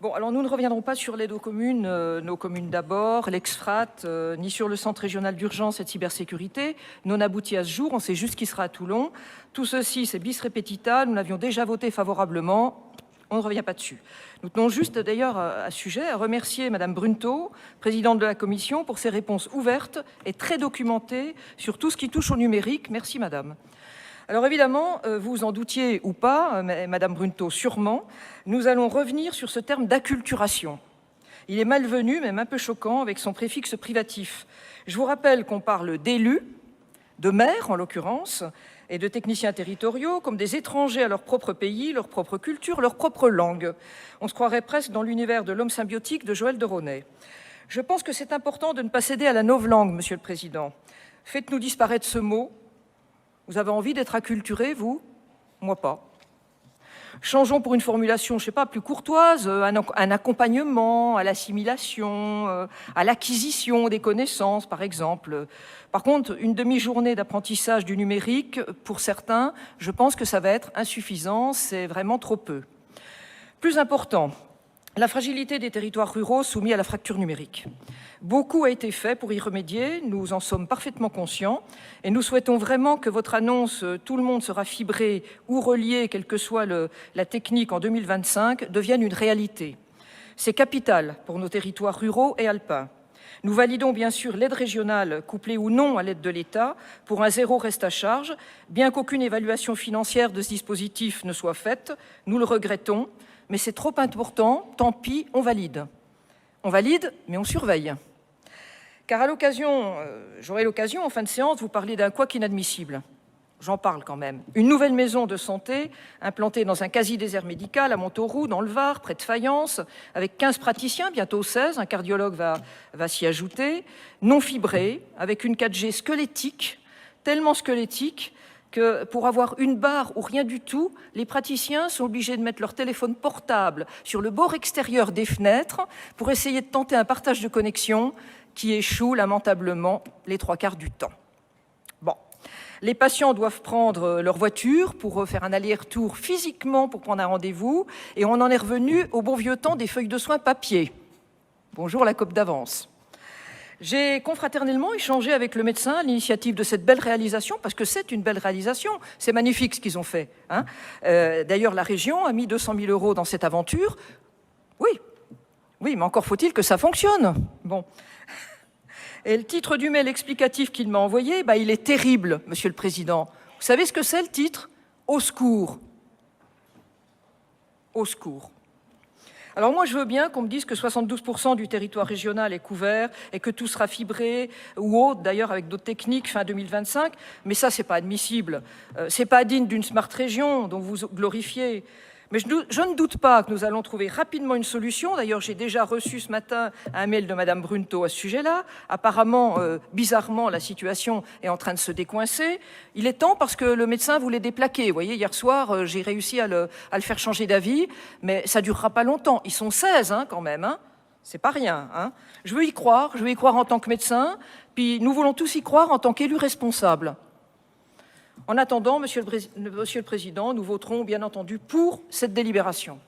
Bon, alors nous ne reviendrons pas sur l'aide aux communes, nos communes d'abord, l'ex-FRAT, ni sur le Centre régional d'urgence et de cybersécurité, non abouti à ce jour, on sait juste qu'il sera à Toulon. Tout ceci, c'est bis repetita, nous l'avions déjà voté favorablement, on ne revient pas dessus. Nous tenons juste d'ailleurs à ce sujet à remercier Madame Brunto, présidente de la Commission, pour ses réponses ouvertes et très documentées sur tout ce qui touche au numérique. Merci Madame. Alors évidemment, vous vous en doutiez ou pas, Madame Brunto sûrement, nous allons revenir sur ce terme d'acculturation. Il est malvenu, même un peu choquant, avec son préfixe privatif. Je vous rappelle qu'on parle d'élus, de maires en l'occurrence, et de techniciens territoriaux comme des étrangers à leur propre pays, leur propre culture, leur propre langue. On se croirait presque dans l'univers de l'homme symbiotique de Joël de Ronet. Je pense que c'est important de ne pas céder à la novlangue, Monsieur le Président. Faites-nous disparaître ce mot. Vous avez envie d'être acculturé, vous? Moi pas. Changeons pour une formulation, je ne sais pas, plus courtoise, un accompagnement à l'assimilation, à l'acquisition des connaissances, par exemple. Par contre, une demi-journée d'apprentissage du numérique, pour certains, je pense que ça va être insuffisant, c'est vraiment trop peu. Plus important, la fragilité des territoires ruraux soumis à la fracture numérique. Beaucoup a été fait pour y remédier, nous en sommes parfaitement conscients et nous souhaitons vraiment que votre annonce « tout le monde sera fibré ou relié, quelle que soit la technique en 2025 » devienne une réalité. C'est capital pour nos territoires ruraux et alpins. Nous validons bien sûr l'aide régionale, couplée ou non à l'aide de l'État, pour un zéro reste à charge, bien qu'aucune évaluation financière de ce dispositif ne soit faite, nous le regrettons, mais c'est trop important, tant pis, on valide. On valide, mais on surveille. Car à l'occasion, j'aurai l'occasion en fin de séance de vous parler d'un couac inadmissible. J'en parle quand même. Une nouvelle maison de santé implantée dans un quasi-désert médical à Montauroux, dans le Var, près de Fayence, avec 15 praticiens, bientôt 16, un cardiologue va s'y ajouter, non fibrée, avec une 4G squelettique, tellement squelettique que pour avoir une barre ou rien du tout, les praticiens sont obligés de mettre leur téléphone portable sur le bord extérieur des fenêtres pour essayer de tenter un partage de connexion qui échoue lamentablement les 3/4 du temps. Bon, les patients doivent prendre leur voiture pour faire un aller-retour physiquement pour prendre un rendez-vous et on en est revenu au bon vieux temps des feuilles de soins papier. Bonjour la COP d'avance. J'ai confraternellement échangé avec le médecin à l'initiative de cette belle réalisation, parce que c'est une belle réalisation, c'est magnifique ce qu'ils ont fait. Hein. D'ailleurs, la région a mis 200 000 € dans cette aventure. Oui, mais encore faut-il que ça fonctionne. Bon. Et le titre du mail explicatif qu'il m'a envoyé, il est terrible, Monsieur le Président. Vous savez ce que c'est le titre? Au secours. Au secours. Alors moi, je veux bien qu'on me dise que 72% du territoire régional est couvert et que tout sera fibré ou autre, d'ailleurs avec d'autres techniques fin 2025, mais ça, c'est pas admissible. C'est pas digne d'une smart région dont vous glorifiez. Mais je ne doute pas que nous allons trouver rapidement une solution. D'ailleurs, j'ai déjà reçu ce matin un mail de Madame Brunto à ce sujet-là. Apparemment, bizarrement, la situation est en train de se décoincer. Il est temps parce que le médecin voulait déplaquer. Vous voyez, hier soir, j'ai réussi à le faire changer d'avis, mais ça ne durera pas longtemps. Ils sont 16 quand même. C'est pas rien. Je veux y croire en tant que médecin, puis nous voulons tous y croire en tant qu'élus responsables. En attendant, Monsieur le Président, nous voterons bien entendu pour cette délibération.